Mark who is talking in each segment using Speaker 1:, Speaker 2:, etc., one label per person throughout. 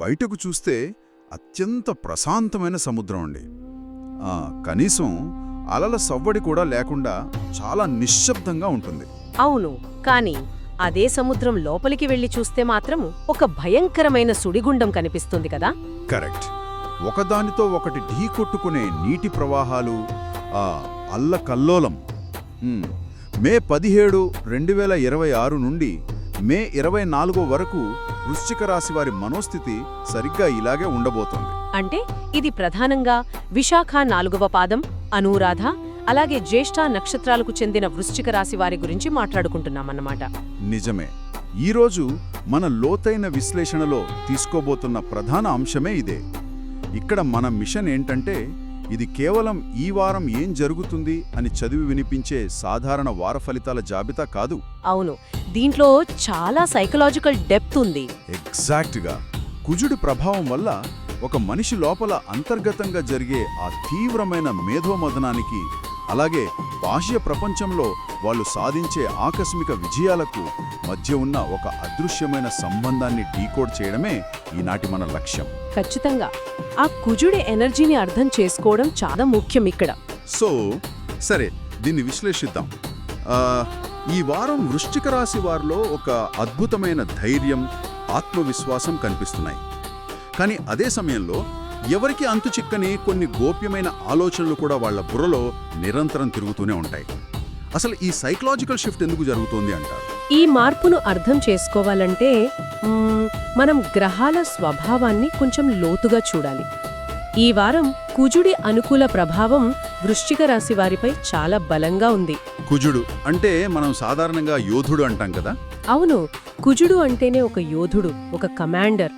Speaker 1: బయటకు చూస్తే అత్యంత ప్రశాంతమైన సముద్రం అండి. కనీసం అలల సవ్వడి కూడా లేకుండా చాలా నిశ్శబ్దంగా ఉంటుంది.
Speaker 2: అవును, కాని అదే సముద్రం లోపలికి వెళ్లి చూస్తే మాత్రం ఒక భయంకరమైన సుడిగుండం కనిపిస్తుంది కదా.
Speaker 1: కరెక్ట్. ఒకదానితో ఒకటి ఢీకొట్టుకునే నీటి ప్రవాహాలు, అల్లకల్లోలం. మే 17, 2026 నుండి మే 24 వరకు వృశ్చిక రాశి వారి మనోస్థితి సరిగ్గా ఇలాగే ఉండబోతోంది.
Speaker 2: అంటే ఇది ప్రధానంగా విశాఖ 4వ పాదం, అనూరాధ, అలాగే జ్యేష్ఠ నక్షత్రాలకు చెందిన వృశ్చిక రాశి వారి గురించి మాట్లాడుకుంటున్నామన్నమాట.
Speaker 1: నిజమే. ఈరోజు మన లోతైన విశ్లేషణలో తీసుకోబోతున్న ప్రధాన అంశమే ఇదే. ఇక్కడ మన మిషన్ ఏంటంటే, ఇది కేవలం ఈ వారం ఏం జరుగుతుంది అని చదివి వినిపించే సాధారణ వార ఫలితాల జాబితా కాదు.
Speaker 2: అవును, దీంట్లో చాలా సైకలాజికల్ డెప్త్ ఉంది.
Speaker 1: ఎగ్జాక్ట్గా. కుజుడి ప్రభావం వల్ల ఒక మనిషి లోపల అంతర్గతంగా జరిగే ఆ తీవ్రమైన మేధోమథనానికి, అలాగే బాహ్య ప్రపంచంలో వాళ్ళు సాధించే ఆకస్మిక విజయాలకు మధ్య ఉన్న ఒక అదృశ్యమైన సంబంధాన్ని డీకోడ్ చేయడమే ఈనాటి మన లక్ష్యం.
Speaker 2: ఖచ్చితంగా. ఆ కుజుడి ఎనర్జీని అర్థం చేసుకోవడం చాలా ముఖ్యం ఇక్కడ.
Speaker 1: సరే, దీన్ని విశ్లేషిద్దాం. ఈ వారం వృశ్చిక రాశి వారిలో ఒక అద్భుతమైన ధైర్యం, ఆత్మవిశ్వాసం కనిపిస్తున్నాయి. కానీ అదే సమయంలో ఎవరికి అంతుచిక్కని కొన్ని గోప్యమైన ఆలోచనలు కూడా వాళ్ల బుర్రలో నిరంతరం తిరుగుతూనే ఉంటాయి. అసలు ఈ సైకలాజికల్ షిఫ్ట్ ఎందుకు జరుగుతోంది అంటారు?
Speaker 2: ఈ మార్పును అర్థం చేసుకోవాలంటే మనం గ్రహాల స్వభావాన్ని కొంచెం లోతుగా చూడాలి. ఈ వారం కుజుడి అనుకూల ప్రభావం వృశ్చిక రాశి వారిపై చాలా బలంగా ఉంది.
Speaker 1: కుజుడు అంటే మనం సాధారణంగా యోధుడు అంటాం కదా.
Speaker 2: అవును, కుజుడు అంటేనే ఒక యోధుడు, ఒక కమాండర్.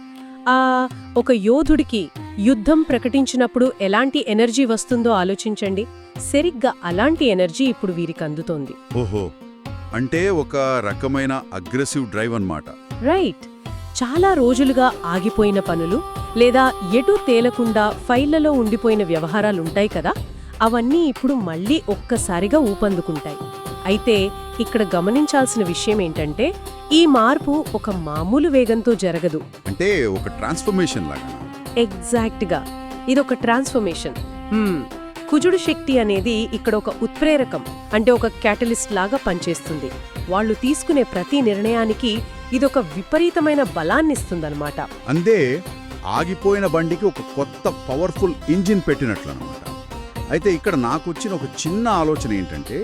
Speaker 2: ఒక యోధుడికి యుద్ధం ప్రకటించినప్పుడు ఎలాంటి ఎనర్జీ వస్తుందో ఆలోచించండి. సరిగ్గా అలాంటి ఎనర్జీ ఇప్పుడు వీరికి అందుతోంది.
Speaker 1: ఓహో, అంటే ఒక రకమైన అగ్రెసివ్ డ్రైవ్ అన్నమాట.
Speaker 2: రైట్. చాలా రోజులుగా ఆగిపోయిన పనులు లేదా ఎటూ తేలకుండా ఫైళ్లలో ఉండిపోయిన వ్యవహారాలుంటాయి కదా, అవన్నీ ఇప్పుడు మళ్లీ ఒక్కసారిగా ఊపందుకుంటాయి. అయితే ఇక్కడ గమనించాల్సిన విషయం ఏంటంటే, ఈ మార్పు ఒక మామూలు వేగంతో జరగదు.
Speaker 1: అంటే ఒక ట్రాన్స్ఫర్మేషన్ లాగా.
Speaker 2: ఎగ్జాక్ట్గా, ఇదొక ట్రాన్స్ఫర్మేషన్. కుజుడు శక్తి అనేది ఇక్కడ ఒక ఉత్ప్రేరకం, అంటే ఒక క్యాటలిస్ట్ లాగా పనిచేస్తుంది. వాళ్ళు తీసుకునే ప్రతి నిర్ణయానికి ఇదొక విపరీతమైన బలాన్నిస్తుందన్నమాట.
Speaker 1: అందే ఆగిపోయిన బండికి ఒక కొత్త పవర్ఫుల్ ఇంజిన్ పెట్టినట్లనమాట. అయితే ఇక్కడ నాకొచ్చిన ఒక చిన్న ఆలోచన ఏంటంటే,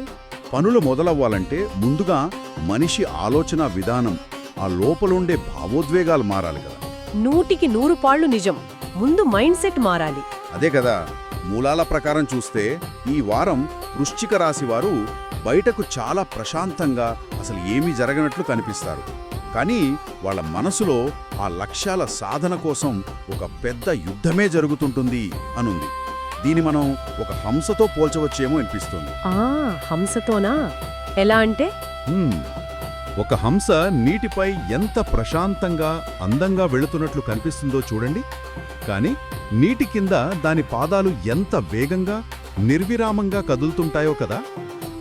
Speaker 1: పనులు మొదలవ్వాలంటే ముందుగా మనిషి ఆలోచన విధానం, ఆ లోపలుండే భావోద్వేగాలు మారాలి కదా.
Speaker 2: 100కి 100 నిజం. ముందు మైండ్ సెట్ మారాలి.
Speaker 1: అదే కదా. మూలాల ప్రకారం చూస్తే ఈ వారం వృశ్చిక రాశి వారు బయటకు చాలా ప్రశాంతంగా, అసలు ఏమీ జరగనట్లు కనిపిస్తారు. కానీ వాళ్ళ మనసులో ఆ లక్ష్యాల సాధన కోసం ఒక పెద్ద యుద్ధమే జరుగుతుంటుంది అనుంది. దీన్ని మనం ఒక హంసతో పోల్చవచ్చేమో అనిపిస్తుంది.
Speaker 2: హంసతోనా? ఎలా అంటే?
Speaker 1: ఒక హంస నీటిపై ఎంత ప్రశాంతంగా, అందంగా వెళుతున్నట్లు కనిపిస్తుందో చూడండి. కానీ నీటి కింద దాని పాదాలు ఎంత వేగంగా, నిర్విరామంగా కదులుతుంటాయో కదా.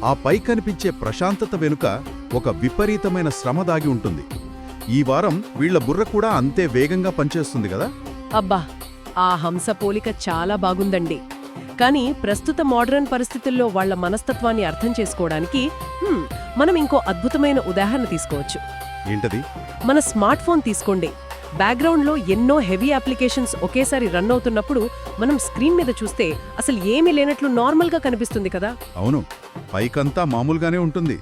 Speaker 1: ఆ పై కనిపించే ప్రశాంతత వెనుక ఒక విపరీతమైన శ్రమ దాగి ఉంటుంది. ఈ వారం వీళ్ల బుర్ర కూడా అంతే వేగంగా పనిచేస్తుంది కదా.
Speaker 2: అబ్బా, ఆ హంస పోలిక చాలా బాగుందండి. కానీ ప్రస్తుత మోడర్న్ పరిస్థితుల్లో వాళ్ల మనస్తత్వాన్ని అర్థం చేసుకోవడానికి మనం ఇంకో అద్భుతమైన ఉదాహరణ తీసుకోవచ్చు.
Speaker 1: ఏంటది?
Speaker 2: మన స్మార్ట్ ఫోన్ తీసుకోండి. బ్యాక్గ్రౌండ్లో ఎన్నో హెవీ అప్లికేషన్స్ ఒకేసారి రన్ అవుతున్నప్పుడు మనం స్క్రీన్ మీద చూస్తే అసలు ఏమీ లేనట్లు నార్మల్గా కనిపిస్తుంది కదా.
Speaker 1: అవును, పైకంతా మామూలుగానే ఉంటుంది.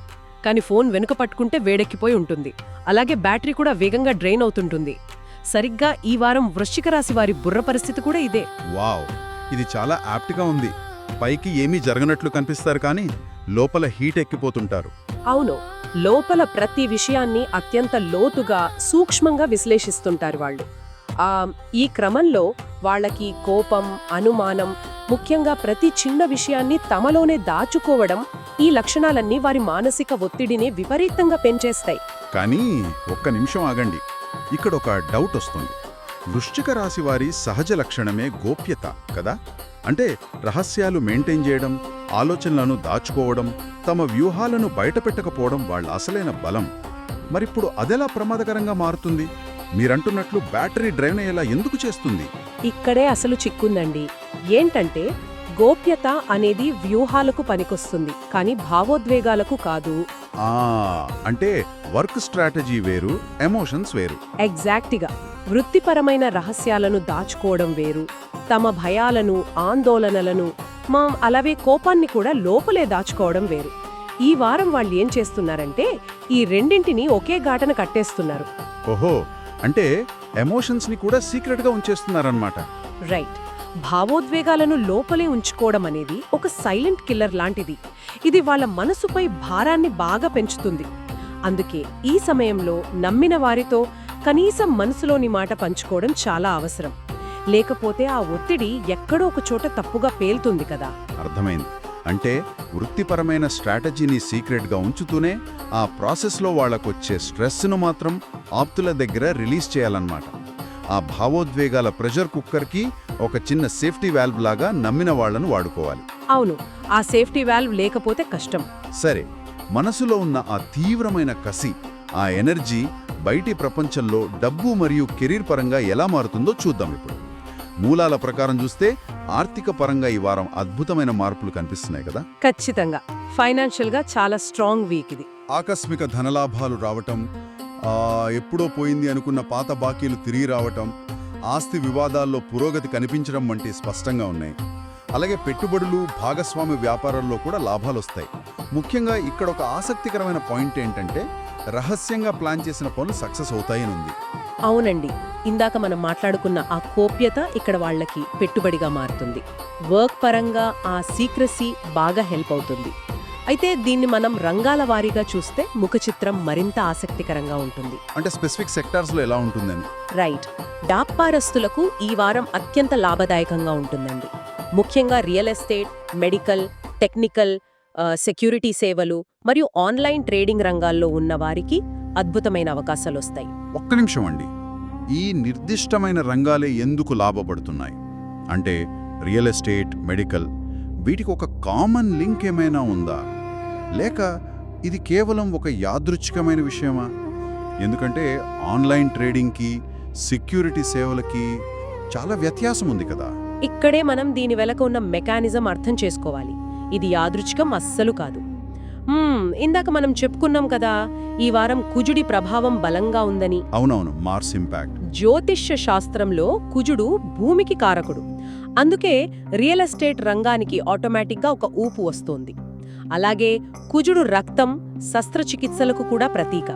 Speaker 2: కానీ ఫోన్ వెనుక పట్టుకుంటే వేడెక్కిపోయి ఉంటుంది. అలాగే బ్యాటరీ కూడా వేగంగా డ్రైన్ అవుతుంటుంది. సరిగ్గా ఈ వారం వృశ్చిక రాశి వారి బుర్ర పరిస్థితి కూడా ఇదే.
Speaker 1: వావ్, ఇది చాలా యాప్ట్గా ఉంది. పైకి ఏమీ జరగనట్లు కనిపిస్తారు, కానీ లోపల హీట్ ఎక్కిపోతుంటారు.
Speaker 2: అవును, లోపల ప్రతి విషయాన్ని అత్యంత లోతుగా, సూక్ష్మంగా విశ్లేషిస్తుంటారు వాళ్ళు. ఈ క్రమంలో వాళ్ళకి కోపం, అనుమానం, ముఖ్యంగా ప్రతి చిన్న విషయాన్ని తమలోనే దాచుకోవడం, ఈ లక్షణాలన్నీ వారి మానసిక ఒత్తిడిని విపరీతంగా పెంచేస్తాయి.
Speaker 1: కానీ ఒక్క నిమిషం ఆగండి, ఇక్కడ ఒక డౌట్ వస్తుంది. వృశ్చిక రాశి వారి సహజ లక్షణమే గోప్యత కదా. అంటే రహస్యాలు మెయింటైన్ చేయడం, ఆలోచనలను దాచుకోవడం, తమ వ్యూహాలను బయటపెట్టకపోవడం వాళ్ళ అసలైన బలం. మరిప్పుడు అదెలా ప్రమాదకరంగా మారుతుంది? మీరంటున్నట్లు బ్యాటరీ డ్రైవ్ అయ్యేలా ఎందుకు చేస్తుంది?
Speaker 2: ఇక్కడే అసలు చిక్కుందండి. ఏంటంటే గోప్యత అనేది వ్యూహాలకు పనికొస్తుంది, కానీ భావోద్వేగాలకు కాదు.
Speaker 1: అంటే వర్క్ స్ట్రాటజీ వేరు, ఎమోషన్స్ వేరు.
Speaker 2: ఎగ్జాక్ట్గా. వృత్తిపరమైన రహస్యాలను దాచుకోవడం వేరు, తమ భయాలను, ఆందోళనలను, అలాగే కోపాన్ని కూడా లోపలే దాచుకోవడం వేరు. ఈ వారం వాళ్ళు ఏం చేస్తున్నారంటే ఈ రెండింటినీ ఒకే ఘాటన కట్టేస్తున్నారు.
Speaker 1: ఓహో, అంటే ఎమోషన్స్ని కూడా సీక్రెట్గా ఉంచేస్తున్నారన్నమాట.
Speaker 2: రైట్. భావోద్వేగాలను లోపలే ఉంచుకోవడం అనేది ఒక సైలెంట్ కిల్లర్ లాంటిది. ఇది వాళ్ళ మనసుపై భారాన్ని బాగా పెంచుతుంది. అందుకే ఈ సమయంలో నమ్మిన వారితో కనీసం మనసులోని మాట పంచుకోవడం చాలా అవసరం. లేకపోతే ఆ ఒత్తిడి ఎక్కడో ఒక చోట తప్పుగా పేలుతుంది కదా.
Speaker 1: అర్థమైంది. అంటే వృత్తిపరమైన స్ట్రాటజీని సీక్రెట్గా ఉంచుతూనే ఆ ప్రాసెస్లో వాళ్లకొచ్చే స్ట్రెస్ను మాత్రం ఆప్తుల దగ్గర రిలీజ్ చేయాలన్నమాట. ఆ భావోద్వేగాల ప్రెషర్ కుక్కర్కి ఒక చిన్న సేఫ్టీ వాల్వ్ లాగా నమ్మిన వాళ్లను వాడుకోవాలి.
Speaker 2: అవును, ఆ సేఫ్టీ వాల్వ్ లేకపోతే కష్టం.
Speaker 1: సరే, మనసులో ఉన్న ఆ తీవ్రమైన కసి, ఆ ఎనర్జీ బయటి ప్రపంచంలో డబ్బు మరియు కెరీర్ పరంగా ఎలా మారుతుందో చూద్దాం ఇప్పుడు. మూలాల ప్రకారం చూస్తే ఆర్థిక పరంగా ఈ వారం అద్భుతమైన మార్పులు కనిపిస్తున్నాయి కదా.
Speaker 2: ఖచ్చితంగా. ఫైనాన్షియల్గా చాలా స్ట్రాంగ్ వీక్ ఇది.
Speaker 1: ఆకస్మిక ధనలాభాలు రావటం, ఎప్పుడో పోయింది అనుకున్న పాత బాకీలు తిరిగి రావటం, ఆస్తి వివాదాల్లో పురోగతి కనిపించడం వంటి స్పష్టంగా ఉన్నాయి. అలాగే పెట్టుబడులు, భాగస్వామ్య వ్యాపారాల్లో కూడా లాభాలొస్తాయి. ముఖ్యంగా ఇక్కడ ఒక ఆసక్తికరమైన పాయింట్ ఏంటంటే రహస్యంగా ప్లాన్ చేసిన పనులు సక్సెస్ అవుతాయని ఉంది.
Speaker 2: అవునండి, ఇందాక మనం మాట్లాడుకున్న ఆ గోప్యత ఇక్కడ వాళ్ళకి పెట్టుబడిగా మారుతుంది. వర్క్ పరంగా ఆ సీక్రెసీ బాగా హెల్ప్ అవుతుంది. అయితే దీన్ని మనం రంగాల వారీగా చూస్తే ముఖ చిత్రం మరింత ఆసక్తికరంగా ఉంటుంది.
Speaker 1: అంటే స్పెసిఫిక్ సెక్టార్స్లో ఎలా ఉంటుందని.
Speaker 2: రైట్. వ్యాపారస్తులకు ఈ వారం అత్యంత లాభదాయకంగా ఉంటుందండి. ముఖ్యంగా real estate, medical, technical, security సేవలు మరియు ఆన్లైన్ ట్రేడింగ్ రంగాల్లో ఉన్న వారికి అద్భుతమైన అవకాశాలొస్తాయి.
Speaker 1: ఒక్క నిమిషం అండి, ఈ నిర్దిష్టమైన రంగాలే ఎందుకు లాభపడుతున్నాయి అంటే రియల్ ఎస్టేట్, మెడికల్, వీటికి ఒక కామన్ లింక్ ఏమైనా ఉందా, లేక ఇది కేవలం ఒక యాదృచ్ఛికమైన విషయమా? ఎందుకంటే ఆన్లైన్ ట్రేడింగ్కి, సెక్యూరిటీ సేవలకి చాలా వ్యత్యాసం ఉంది కదా.
Speaker 2: ఇక్కడే మనం దీని వెనక ఉన్న మెకానిజం అర్థం చేసుకోవాలి. ఇది యాదృచ్ఛికం అస్సలు కాదు. ఇందాక మనం చెప్పుకున్నాం కదా, ఈ వారం కుజుడి ప్రభావం బలంగా ఉందని.
Speaker 1: అవునవును, మార్స్ ఇంపాక్ట్.
Speaker 2: జ్యోతిష్య శాస్త్రంలో కుజుడు భూమికి కారకుడు. అందుకే రియల్ ఎస్టేట్ రంగానికి ఆటోమేటిక్గా ఒక ఊపు వస్తోంది. అలాగే కుజుడు రక్తం, శస్త్రచికిత్సలకు కూడా ప్రతీక.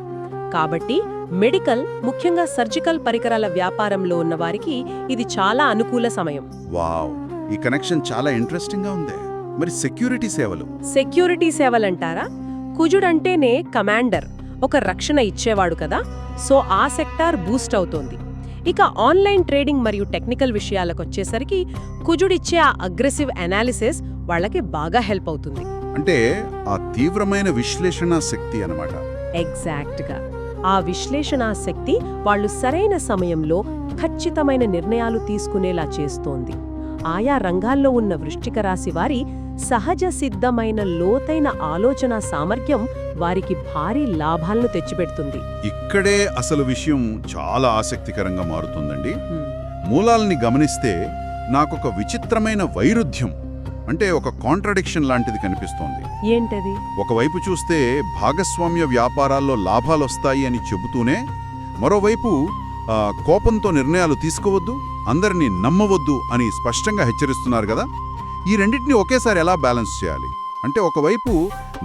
Speaker 2: కాబట్టి మెడికల్, ముఖ్యంగా సర్జికల్ పరికరాల వ్యాపారంలో ఉన్న వారికి ఇది చాలా అనుకూల సమయం.
Speaker 1: వావ్, ఈ కనెక్షన్ చాలా ఇంట్రెస్టింగ్గా ఉంది. మరి
Speaker 2: సెక్యూరిటీ సేవలంటారా? కుజుడంటేనే కమాండర్, ఒక రక్షణ ఇచ్చేవాడు కదా. సో ఆ సెక్టార్ బూస్ట్ అవుతోంది. ఇక ఆన్లైన్ ట్రేడింగ్ మరియు టెక్నికల్ విషయాలకొచ్చేసరికి కుజుడిచ్చే ఆ అగ్రెసివ్ అనాలిసిస్ వాళ్ళకి బాగా హెల్ప్ అవుతుంది.
Speaker 1: అంటే ఆ తీవ్రమైన విశ్లేషణ శక్తి అన్నమాట.
Speaker 2: ఎగ్జాక్ట్గా. ఆ విశ్లేషణా శక్తి వాళ్ళు సరైన సమయంలో ఖచ్చితమైన నిర్ణయాలు తీసుకునేలా చేస్తోంది. ఆయా రంగాల్లో ఉన్న వృశ్చిక రాశి వారి సహజ సిద్ధమైన లోతైన ఆలోచన సామర్థ్యం వారికి భారీ లాభాలను తెచ్చిపెడుతుంది.
Speaker 1: ఇక్కడే అసలు విషయం చాలా ఆసక్తికరంగా మారుతుందండి. మూలాల్ని గమనిస్తే నాకొక విచిత్రమైన వైరుధ్యం, అంటే ఒక కాంట్రడిక్షన్ లాంటిది కనిపిస్తోంది.
Speaker 2: ఏంటది?
Speaker 1: ఒకవైపు చూస్తే భాగస్వామ్య వ్యాపారాల్లో లాభాలొస్తాయి అని చెబుతూనే, మరోవైపు కోపంతో నిర్ణయాలు తీసుకోవద్దు, అందరినీ నమ్మవద్దు అని స్పష్టంగా హెచ్చరిస్తున్నారు కదా. ఈ రెండింటినీ ఒకేసారి ఎలా బ్యాలెన్స్ చేయాలి? అంటే ఒకవైపు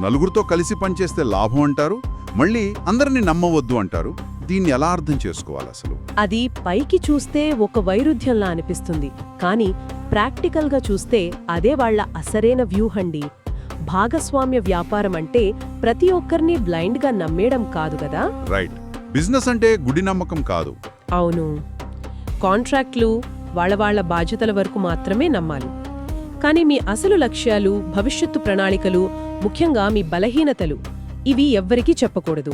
Speaker 1: నలుగురితో కలిసి పనిచేస్తే లాభం అంటారు, మళ్ళీ అందరినీ నమ్మవద్దు అంటారు. దీన్ని ఎలా అర్థం చేసుకోవాలి అసలు?
Speaker 2: అది పైకి చూస్తే ఒక వైరుధ్యంలా అనిపిస్తుంది, కానీ ప్రాక్టికల్గా చూస్తే అదే వాళ్ల అసరైన వ్యూహండి. భాగస్వామ్య వ్యాపారం అంటే ప్రతి ఒక్కరిని బ్లైండ్గా నమ్మేయడం కాదు కదా.
Speaker 1: రైట్. బిజినెస్ అంటే గుడి నమ్మకం కాదు.
Speaker 2: అవును. కాంట్రాక్ట్లు వాళ్ళ బాధ్యతల వరకు మాత్రమే నమ్మాలి. కానీ మీ అసలు లక్ష్యాలు, భవిష్యత్తు ప్రణాళికలు, ముఖ్యంగా మీ బలహీనతలు, ఇవి ఎవ్వరికీ చెప్పకూడదు.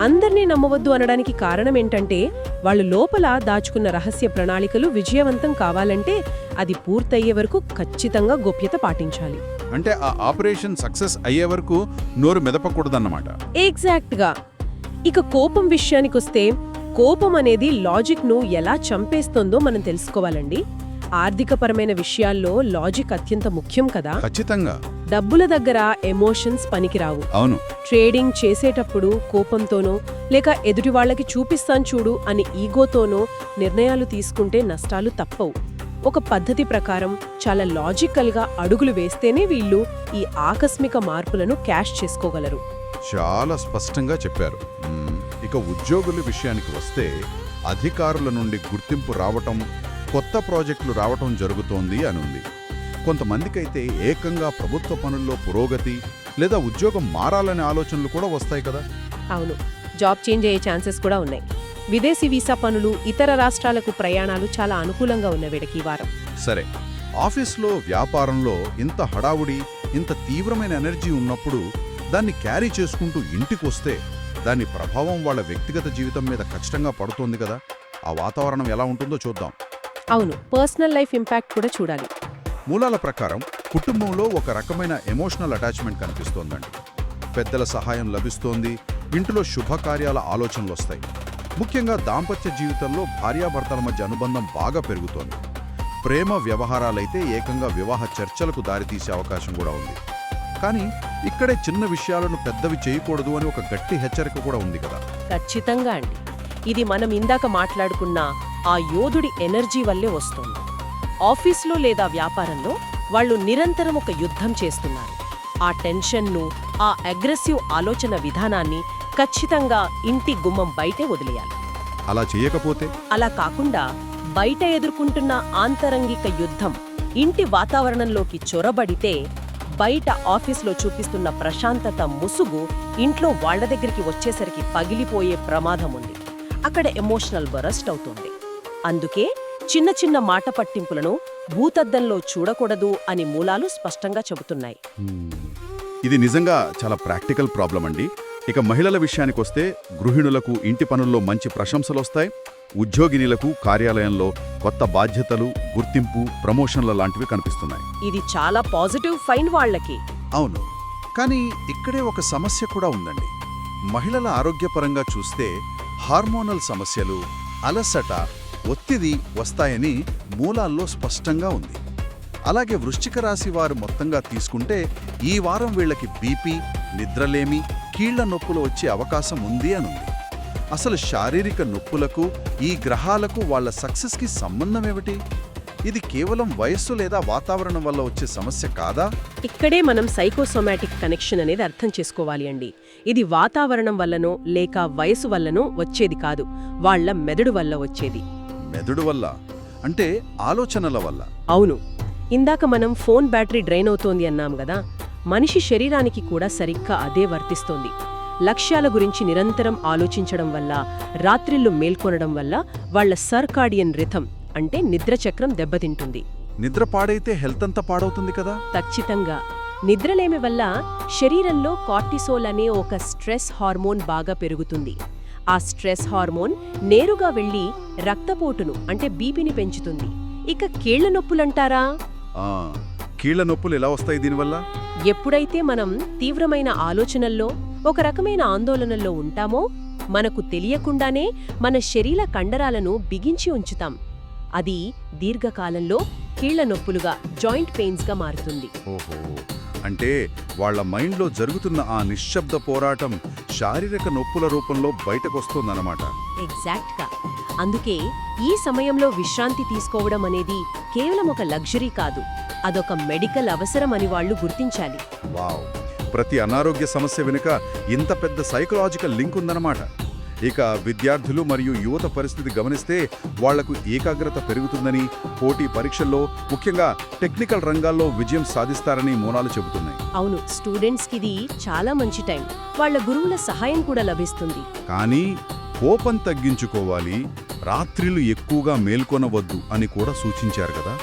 Speaker 2: అందర్నీ నమ్మవద్దు అనడానికి కారణమేంటంటే వాళ్ళు లోపల దాచుకున్న రహస్య ప్రణాళికలు విజయవంతం కావాలంటే అది పూర్తయ్యే వరకు ఖచ్చితంగా గోప్యత పాటించాలి.
Speaker 1: అంటే ఆ ఆపరేషన్ సక్సెస్ అయ్యే వరకు నోరు మెదపకూడదన్నమాట.
Speaker 2: ఎగ్జాక్ట్గా. ఇక కోపం విషయానికొస్తే కోపం అనేది లాజిక్ను ఎలా చంపేస్తుందో మనం తెలుసుకోవాలండి. ఆర్థికపరమైన విషయాల్లో లాజిక్ అత్యంత ముఖ్యం కదా.
Speaker 1: ఖచ్చితంగా.
Speaker 2: డబ్బుల దగ్గర ఎమోషన్స్ పనికిరావు.
Speaker 1: అవును.
Speaker 2: ట్రేడింగ్ చేసేటప్పుడు కోపంతోనో లేక ఎదుటి వాళ్ళకి చూపిస్తాను చూడు అని ఈగోతోనో నిర్ణయాలు తీసుకుంటే నష్టాలు తప్పవు. ఒక పద్ధతి ప్రకారం చాలా లాజికల్గా అడుగులు వేస్తేనే వీళ్ళు ఈ ఆకస్మిక మార్పులను క్యాష్ చేసుకోగలరు.
Speaker 3: చాలా స్పష్టంగా చెప్పారు. ఇక ఉద్యోగుల విషయానికి వస్తే అధికారుల నుండి గుర్తింపు రావటం, కొత్త ప్రాజెక్టులు రావటం జరుగుతోంది అని ఉంది. కొంతమందికైతే ఏకంగా ప్రభుత్వ పనుల్లో పురోగతి లేదా ఉద్యోగం మారాలనే ఆలోచనలు కూడా వస్తాయి కదా.
Speaker 2: అవును, జాబ్ చేంజ్ అయ్యే ఛాన్సెస్ కూడా ఉన్నాయి. విదేశీ వీసా పనులు, ఇతర రాష్ట్రాలకు ప్రయాణాలు చాలా అనుకూలంగా ఉన్న వీడికి ఈ వారం.
Speaker 3: సరే, ఆఫీస్లో వ్యాపారంలో ఇంత హడావుడి, ఇంత తీవ్రమైన ఎనర్జీ ఉన్నప్పుడు దాన్ని క్యారీ చేసుకుంటూ ఇంటికొస్తే దాని ప్రభావం వాళ్ళ వ్యక్తిగత జీవితం మీద ఖచ్చితంగా పడుతోంది కదా. ఆ వాతావరణం ఎలా ఉంటుందో చూద్దాం.
Speaker 2: అవును, పర్సనల్ లైఫ్ ఇంపాక్ట్ కూడా చూడాలి.
Speaker 3: మూలాల ప్రకారం కుటుంబంలో ఒక రకమైన ఎమోషనల్ అటాచ్మెంట్ కనిపిస్తోందండి. పెద్దల సహాయం లభిస్తోంది, ఇంటిలో శుభకార్యాల ఆలోచనలొస్తాయి. ముఖ్యంగా దాంపత్య జీవితంలో భార్యాభర్తల మధ్య అనుబంధం బాగా పెరుగుతోంది. ప్రేమ వ్యవహారాలైతే ఏకంగా వివాహ చర్చలకు దారితీసే అవకాశం కూడా ఉంది. కానీ ఇక్కడే చిన్న విషయాలను పెద్దవి చేయకూడదు అని ఒక గట్టి హెచ్చరిక కూడా ఉంది కదా.
Speaker 2: ఖచ్చితంగా అండి. ఇది మనం ఇందాక మాట్లాడుకున్న ఆ యోధుడి ఎనర్జీ వల్లే వస్తోంది. ఆఫీస్లో లేదా వ్యాపారంలో వాళ్ళు నిరంతరం ఒక యుద్ధం చేస్తున్నారు. ఆ టెన్షన్ను, ఆ అగ్రెసివ్ ఆలోచన విధానాన్ని ఖచ్చితంగా ఇంటి గుమ్మం బయటే వదిలేయాలి.
Speaker 3: అలా చేయకపోతే?
Speaker 2: అలా కాకుండా బయట ఎదుర్కొంటున్న ఆంతరంగిక యుద్ధం ఇంటి వాతావరణంలోకి చొరబడితే బయట ఆఫీస్లో చూపిస్తున్న ప్రశాంతత ముసుగు ఇంట్లో వాళ్ల దగ్గరికి వచ్చేసరికి పగిలిపోయే ప్రమాదం ఉంది. అక్కడ ఎమోషనల్ బరస్ట్ అవుతుంది. అందుకే చిన్న చిన్న మాట పట్టింపులను భూతద్దంలో చూడకూడదు అని మూలాలు స్పష్టంగా చెబుతున్నాయి.
Speaker 1: ఇది నిజంగా చాలా ప్రాక్టికల్ ప్రాబ్లం అండి. ఇక మహిళల విషయానికొస్తే గృహిణులకు ఇంటి పనుల్లో మంచి ప్రశంసలొస్తాయి. ఉద్యోగినులకు కార్యాలయంలో కొత్త బాధ్యతలు, గుర్తింపు, ప్రమోషన్ల లాంటివి కనిపిస్తున్నాయి.
Speaker 2: ఇది చాలా పాజిటివ్ ఫైన్ వాళ్ళకి.
Speaker 3: అవును, కానీ ఇక్కడే ఒక సమస్య కూడా ఉందండి. మహిళల ఆరోగ్యపరంగా చూస్తే హార్మోనల్ సమస్యలు, అలసట, ఒత్తిడి వస్తాయని మూలాల్లో స్పష్టంగా ఉంది. అలాగే వృశ్చిక రాశి వారు మొత్తంగా తీసుకుంటే ఈ వారం వీళ్ళకి బీపీ, నిద్రలేమి, కీళ్ల నొప్పులు వచ్చే అవకాశం ఉంది అనుంది. అసలు శారీరక నొప్పులకు ఈ గ్రహాలకు వాళ్ళ సక్సెస్కి సంబంధమేమిటి? ఇది కేవలం వయస్సు లేదా వాతావరణం వల్ల వచ్చే సమస్య కాదా?
Speaker 2: ఇక్కడే మనం సైకోసోమాటిక్ కనెక్షన్ అనేది అర్థం చేసుకోవాలి అండి. ఇది వాతావరణం వల్లనో లేక వయసు వల్లనో వచ్చేది కాదు, వాళ్ళ మెదడు వల్ల వచ్చేది.
Speaker 3: మెదడు వల్ల అంటే ఆలోచనల వల్ల?
Speaker 2: అవును. ఇందాక మనం ఫోన్ బ్యాటరీ డ్రైన్ అవుతోంది అన్నాం గదా, మనిషి శరీరానికి కూడా సరిగ్గా అదే వర్తిస్తోంది. లక్ష్యాల గురించి నిరంతరం ఆలోచించడం వల్ల, రాత్రిళ్ళు మేల్కొనడం వల్ల వాళ్ళ సర్కాడియన్ రిథం అంటే నిద్రచక్రం దెబ్బతింటుంది.
Speaker 3: నిద్ర పాడైతే హెల్త్ అంతా పాడవుతుంది కదా.
Speaker 2: ఖచ్చితంగా. నిద్రలేమి వల్ల శరీరంలో కార్టిసోల్ అనే ఒక స్ట్రెస్ హార్మోన్ బాగా పెరుగుతుంది. ఆ స్ట్రెస్ హార్మోన్ నేరుగా వెళ్లి రక్తపోటును అంటే బీపీని పెంచుతుంది. ఇక కీళ్ల నొప్పులంటారా?
Speaker 3: కీళ్ల నొప్పులు ఎలా వస్తాయి దీనివల్ల?
Speaker 2: ఎప్పుడైతే మనం తీవ్రమైన ఆలోచనల్లో, ఒక రకమైన ఆందోళనల్లో ఉంటామో మనకు తెలియకుండానే మన శరీర కండరాలను బిగించి ఉంచుతాం. అది దీర్ఘకాలంలో కీళ్ల నొప్పులుగా, జాయింట్ పెయిన్స్గా మారుతుంది.
Speaker 3: ఓహో, అంటే వాళ్ళ మైండ్లో జరుగుతున్న ఆ నిశ్శబ్ద పోరాటం శారీరక నొప్పుల రూపంలో బయటకొస్తోందన్నమాట.
Speaker 2: ఎగ్జాక్ట్గా. అందుకే ఈ సమయంలో విశ్రాంతి తీసుకోవడం అనేది కేవలం ఒక లగ్జరీ కాదు, అదొక మెడికల్ అవసరం అని వాళ్ళు గుర్తించాలి.
Speaker 3: వావ్, ప్రతి అనారోగ్య సమస్య వెనుక ఇంత పెద్ద సైకలాజికల్ లింక్ ఉందన్నమాట. ఇక విద్యార్థులు మరియు యువత పరిస్థితి గమనిస్తే వాళ్లకు ఏకాగ్రత పెరుగుతుందని, పోటీ పరీక్షల్లో ముఖ్యంగా టెక్నికల్ రంగాల్లో విజయం సాధిస్తారని మూలాలు చెబుతున్నాయి.
Speaker 2: అవును, స్టూడెంట్స్కి ఇది చాలా మంచి టైం. వాళ్ళ గురువుల సహాయం కూడా లభిస్తుంది.
Speaker 3: కానీ కోపం తగ్గించుకోవాలి, రాత్రిళ్ళు ఎక్కువగా మేల్కొనవద్దు అని కూడా సూచించారు కదా.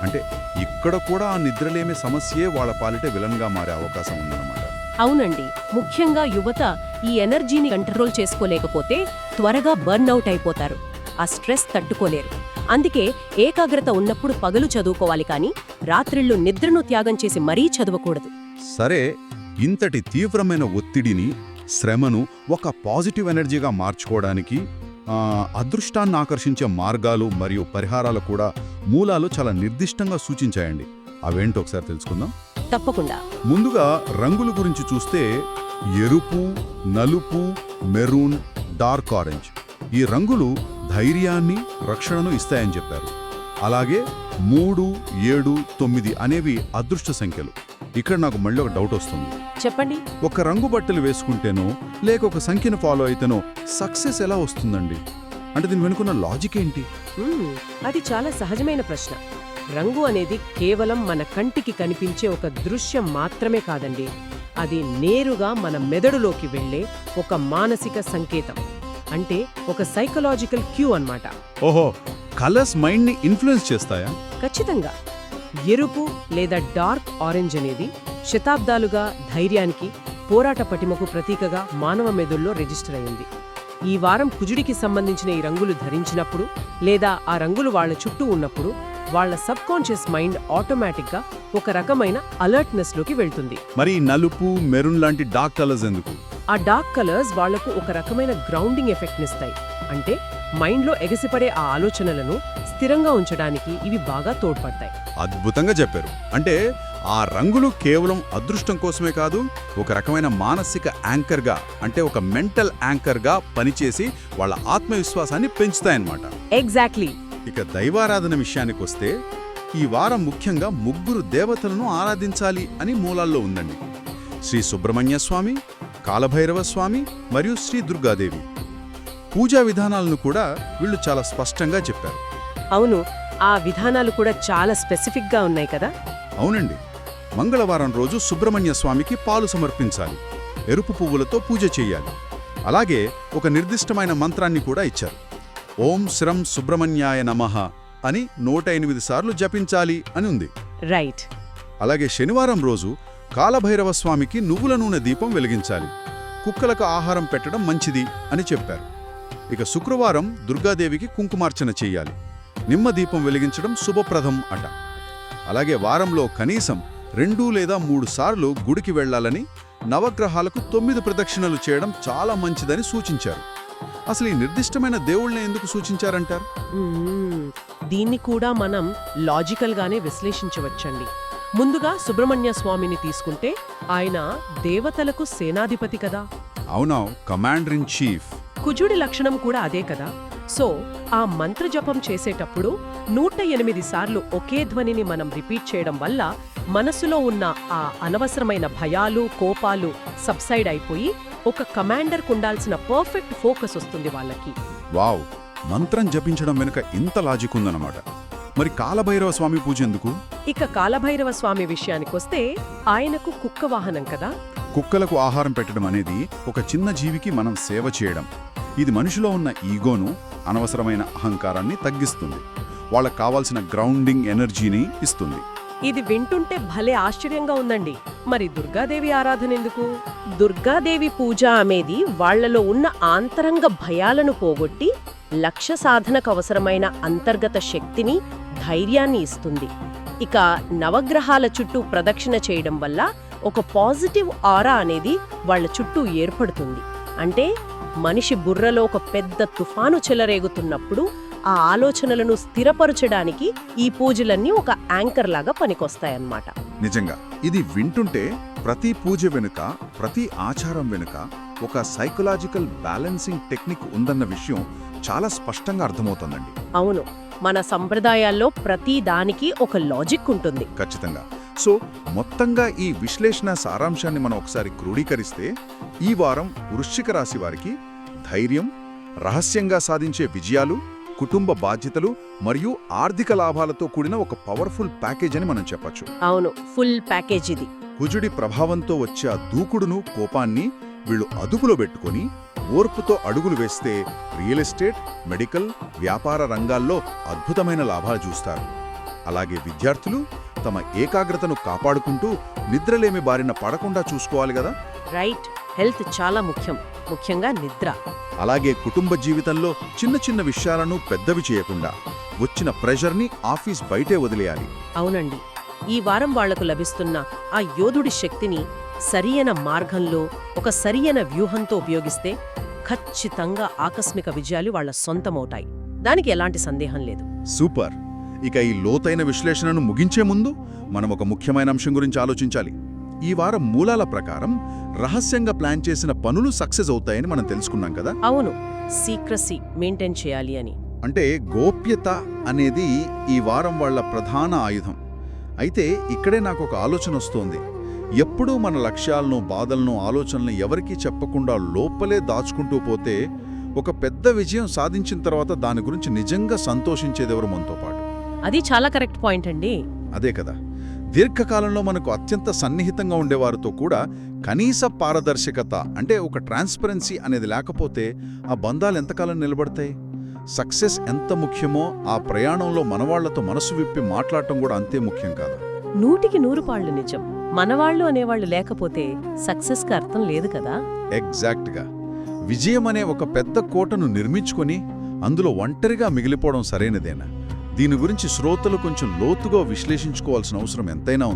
Speaker 3: అంటే ఇక్కడ కూడా ఆ నిద్రలేమే సమస్యే వాళ్ళ పాలిటే విలన్గా మారే అవకాశం ఉందన్నమాట.
Speaker 2: అవునండి, ముఖ్యంగా యువత ఈ ఎనర్జీని కంట్రోల్ చేసుకోలేకపోతే త్వరగా బర్న్అవుట్ అయిపోతారు. ఆ స్ట్రెస్ తట్టుకోలేరు. అందుకే ఏకాగ్రత ఉన్నప్పుడు పగలు చదువుకోవాలి, కానీ రాత్రిళ్ళు నిద్రను త్యాగం చేసి మరీ చదవకూడదు.
Speaker 3: సరే, ఇంతటి తీవ్రమైన ఒత్తిడిని, శ్రమను ఒక పాజిటివ్ ఎనర్జీగా మార్చుకోవడానికి
Speaker 1: అదృష్టాన్ని ఆకర్షించే మార్గాలు మరియు పరిహారాలు కూడా మూలాలు చాలా నిర్దిష్టంగా సూచించాయండి. అవేంటో ఒకసారి తెలుసుకుందాం.
Speaker 2: తప్పకుండా.
Speaker 1: ముందుగా రంగుల గురించి చూస్తే ఎరుపు, నలుపు, మెరూన్, డార్క్ ఆరెంజ్ ఈ రంగులు ధైర్యాన్ని, రక్షణను ఇస్తాయని చెప్పారు. అలాగే 3, 7, 9 అనేవి అదృష్ట సంఖ్యలు. ఇక్కడ నాకు మళ్ళీ ఒక డౌట్ వస్తుంది.
Speaker 2: చెప్పండి.
Speaker 1: ఒక రంగు బట్టలు వేసుకుంటేనో లేక ఒక సంఖ్యను ఫాలో అయితేనో సక్సెస్ ఎలా వస్తుందండి? అంటే దీని వెనుకున్న లాజిక్ ఏంటి?
Speaker 2: అది చాలా సహజమైన ప్రశ్న. రంగు అనేది కేవలం మన కంటికి కనిపించే ఒక దృశ్యం మాత్రమే కాదండి. అది నేరుగా మన మెదడులోకి వెళ్ళే ఒక మానసిక సంకేతం. అంటే ఒక సైకలాజికల్ క్యూ అన్నమాట.
Speaker 1: ఓహో, కలర్స్ మైండ్ని ఇన్ఫ్లుయెన్స్ చేస్తాయా?
Speaker 2: ఖచ్చితంగా. ఎరుపు లేదా డార్క్ ఆరెంజ్ అనేది శతాబ్దాలుగా ధైర్యానికి, పోరాట పటిమకు ప్రతీకగా మానవ మెదడులో రిజిస్టర్ అయింది. ఈ వారం కుజుడికి సంబంధించిన ఈ రంగులు ధరించినప్పుడు లేదా ఆ రంగులు వాళ్ల చుట్టూ ఉన్నప్పుడు వాళ్ల సబ్కాన్షియస్ మైండ్ ఆటోమేటిక్గా ఒక రకమైన అలర్ట్నెస్లోకి వెళ్తుంది.
Speaker 1: మరి నలుపు, మెరూన్ లాంటి డార్క్ కలర్స్ ఎందుకు?
Speaker 2: ఆ డార్క్ కలర్స్ వాళ్లకు ఒక రకమైన గ్రౌండింగ్ ఎఫెక్ట్నిస్తాయి. అంటే మైండ్లో ఎగసిపడే ఆ ఆలోచనలను స్థిరంగా ఉంచడానికి ఇవి బాగా తోడ్పడతాయి.
Speaker 1: అద్భుతంగా చెప్పారు. అంటే ఆ రంగులు కేవలం అదృష్టం కోసమే కాదు, ఒక రకమైన మానసిక యాంకర్గా, అంటే ఒక మెంటల్ యాంకర్గా పనిచేసి వాళ్ళ ఆత్మవిశ్వాసాన్ని పెంచుతాయన్నమాట.
Speaker 2: ఎగ్జాక్ట్లీ.
Speaker 1: ఇక దైవారాధన విషయానికొస్తే ఈ వారం ముఖ్యంగా 3 దేవతలను ఆరాధించాలి అని మూలాల్లో ఉందండి. శ్రీ సుబ్రహ్మణ్య స్వామి, కాలభైరవ స్వామి మరియు శ్రీ దుర్గాదేవి. పూజా విధానాలను కూడా వీళ్ళు చాలా స్పష్టంగా చెప్పారు.
Speaker 2: అవును, ఆ విధానాలు కూడా చాలా స్పెసిఫిక్గా ఉన్నాయి కదా.
Speaker 1: అవునండి. మంగళవారం రోజు సుబ్రహ్మణ్య స్వామికి పాలు సమర్పించాలి, ఎరుపు పువ్వులతో పూజ చెయ్యాలి. అలాగే ఒక నిర్దిష్టమైన మంత్రాన్ని కూడా ఇచ్చారు. ఓం శ్రం సుబ్రహ్మణ్యాయ నమః అని 108 సార్లు జపించాలి అని ఉంది.
Speaker 2: రైట్.
Speaker 1: అలాగే శనివారం రోజు కాలభైరవ స్వామికి నువ్వుల నూనె దీపం వెలిగించాలి, కుక్కలకు ఆహారం పెట్టడం మంచిది అని చెప్పారు. ఇక శుక్రవారం దుర్గాదేవికి కుంకుమార్చన చెయ్యాలి, నిమ్మ దీపం వెలిగించడం శుభప్రదం అట. అలాగే వారంలో కనీసం 2 లేదా 3 సార్లు గుడికి వెళ్లాలని, నవగ్రహాలకు 9 ప్రదక్షిణలు చేయడం చాలా మంచిదని సూచించారు. అసలు ఈ నిర్దిష్టమైన దేవుళ్ళని ఎందుకు సూచించారంటారు?
Speaker 2: దీన్ని కూడా మనం లాజికల్గానే విశ్లేషించవచ్చండి. ముందుగా సుబ్రహ్మణ్య స్వామిని తీసుకుంటే ఆయన దేవతలకు సేనాధిపతి కదా.
Speaker 1: అవునా, కమాండర్ ఇన్ చీఫ్.
Speaker 2: కుజుడి లక్షణం కూడా అదే కదా. సో ఆ మంత్రజపం చేసేటప్పుడు 108 సార్లు ఒకే ధ్వనిని మనం రిపీట్ చేయడం వల్ల మనసులో ఉన్న ఆ అనవసరమైన భయాలు, కోపాలు సబ్సైడ్ అయిపోయి ఒక కమాండర్ కుండాల్సిన పర్ఫెక్ట్ ఫోకస్ వస్తుంది వాళ్ళకి.
Speaker 1: వావ్, మంత్రం జపించడం వెనుక ఇంత లాజిక్ ఉందన్నమాట. మరి కాలభైరవ స్వామి పూజ ఎందుకు?
Speaker 2: ఇక కాలభైరవ స్వామి విషయానికొస్తే ఆయనకు కుక్క వాహనం కదా.
Speaker 1: కుక్కలకు ఆహారం పెట్టడం అనేది ఒక చిన్న జీవికి మనం సేవ చేయడం. ఇది మనిషిలో ఉన్న ఈగోను, అనవసరమైన అహంకారాన్ని తగ్గిస్తుంది. వాళ్ళకు కావాల్సిన గ్రౌండింగ్ ఎనర్జీని ఇస్తుంది.
Speaker 2: ఇది వింటుంటే భలే ఆశ్చర్యంగా ఉందండి. మరి దుర్గాదేవి ఆరాధన ఎందుకు? దుర్గాదేవి పూజ అనేది వాళ్లలో ఉన్న ఆంతరంగ భయాలను పోగొట్టి లక్ష్య సాధనకు అవసరమైన అంతర్గత శక్తిని, ధైర్యాన్ని ఇస్తుంది. ఇక నవగ్రహాల చుట్టూ ప్రదక్షిణ చేయడం వల్ల ఒక పాజిటివ్ ఆరా అనేది వాళ్ల చుట్టూ ఏర్పడుతుంది. అంటే మనిషి బుర్రలో ఒక పెద్ద తుఫాను చెలరేగుతున్నప్పుడు ఆ ఆలోచనలను స్థిరపరచడానికి ఈ పూజలన్నీ ఒక యాంకర్ లాగా పనికొస్తాయన్నమాట.
Speaker 3: నిజంగా ఇది వింటుంటే ప్రతి పూజ వెనుక, ప్రతి ఆచారం వెనుక ఒక సైకలాజికల్ బ్యాలెన్సింగ్ టెక్నిక్ ఉందన్న విషయం చాలా స్పష్టంగా అర్థమవుతుందండి.
Speaker 2: అవును, మన సంప్రదాయాల్లో ప్రతి దానికి ఒక లాజిక్ ఉంటుంది.
Speaker 3: ఖచ్చితంగా. సో మొత్తంగా ఈ విశ్లేషణ సారాంశాన్ని మనం ఒకసారి క్రోడీకరిస్తే ఈ వారం వృశ్చిక రాశి వారికి ధైర్యం, రహస్యంగా సాధించే విజయాలు, కుటుంబ బాధ్యతలు మరియు ఆర్థిక లాభాలతో కూడిన ఒక పవర్ఫుల్ ప్యాకేజ్ అని మనం చెప్పొచ్చు.
Speaker 2: అవును, ఫుల్ ప్యాకేజ్ ఇది.
Speaker 3: కుజుడి ప్రభావంతో వచ్చే ఆ దూకుడును, కోపాన్ని వీళ్ళు అదుపులో పెట్టుకొని ఓర్పుతో అడుగులు వేస్తే రియల్ ఎస్టేట్, మెడికల్, వ్యాపార రంగాల్లో అద్భుతమైన లాభాలు చూస్తారు. అలాగే విద్యార్థులు తమ ఏకాగ్రతను కాపాడుకుంటూ నిద్రలేమి బారిన పడకుండా చూసుకోవాలి కదా.
Speaker 2: రైట్, హెల్త్ చాలా ముఖ్యం, ముఖ్యంగా నిద్ర.
Speaker 3: అలాగే కుటుంబ జీవితంలో చిన్న చిన్న విషయాలను పెద్దవి చేయకుండా వచ్చిన ప్రెషర్ని ఆఫీస్ బయటే వదిలేయాలి.
Speaker 2: అవునండి, ఈ వారం వాళ్లకు లభిస్తున్న ఆ యోధుడి శక్తిని సరియైన మార్గంలో, ఒక సరియైన వ్యూహంతో ఉపయోగిస్తే ఖచ్చితంగా ఆకస్మిక విజయాలు వాళ్ళ సొంతమవుతాయి. దానికి ఎలాంటి సందేహం లేదు.
Speaker 3: సూపర్. ఇక ఈ లోతైన విశ్లేషణను ముగించే ముందు మనం ఒక ముఖ్యమైన అంశం గురించి ఆలోచించాలి. ఈ వారం మూలాల ప్రకారం రహస్యంగా ప్లాన్ చేసిన పనులు సక్సెస్ అవుతాయని మనం తెలుసుకున్నాం కదా.
Speaker 2: అవును, సీక్రసీ మెయింటైన్ చేయాలి అని.
Speaker 3: అంటే గోప్యత అనేది ఈ వారం వాళ్ళ ప్రధాన ఆయుధం. అయితే ఇక్కడే నాకు ఒక ఆలోచన వస్తోంది. ఎప్పుడూ మన లక్ష్యాలను, బాధలను, ఆలోచనలను ఎవరికీ చెప్పకుండా లోపలే దాచుకుంటూ పోతే ఒక పెద్ద విజయం సాధించిన తర్వాత దాని గురించి నిజంగా సంతోషించేదెవరు మనతో పాటు?
Speaker 2: అది చాలా కరెక్ట్ పాయింట్ అండి.
Speaker 3: అదే కదా. దీర్ఘకాలంలో మనకు అత్యంత సన్నిహితంగా ఉండేవారితో కూడా కనీస పారదర్శకత అంటే ఒక ట్రాన్స్పరెన్సీ అనేది లేకపోతే ఆ బంధాలు ఎంతకాలం నిలబడతాయి? సక్సెస్ ఎంత ముఖ్యమో ఆ ప్రయాణంలో మనవాళ్లతో మనసు విప్పి మాట్లాడటం కూడా అంతే ముఖ్యం కాదా?
Speaker 2: 100కి 100 నిజం. మనవాళ్లు అనేవాళ్లు లేకపోతే సక్సెస్కి అర్థం లేదు కదా.
Speaker 3: ఎగ్జాక్ట్గా. విజయం అనే ఒక పెద్ద కోటను నిర్మించుకొని అందులో ఒంటరిగా మిగిలిపోవడం సరైనదేనా? దీని గురించి శ్రోతలు కొంచెం లోతుగా విశ్లేషించుకోవాల్సిన అవసరం ఎంతైనా ఉంది.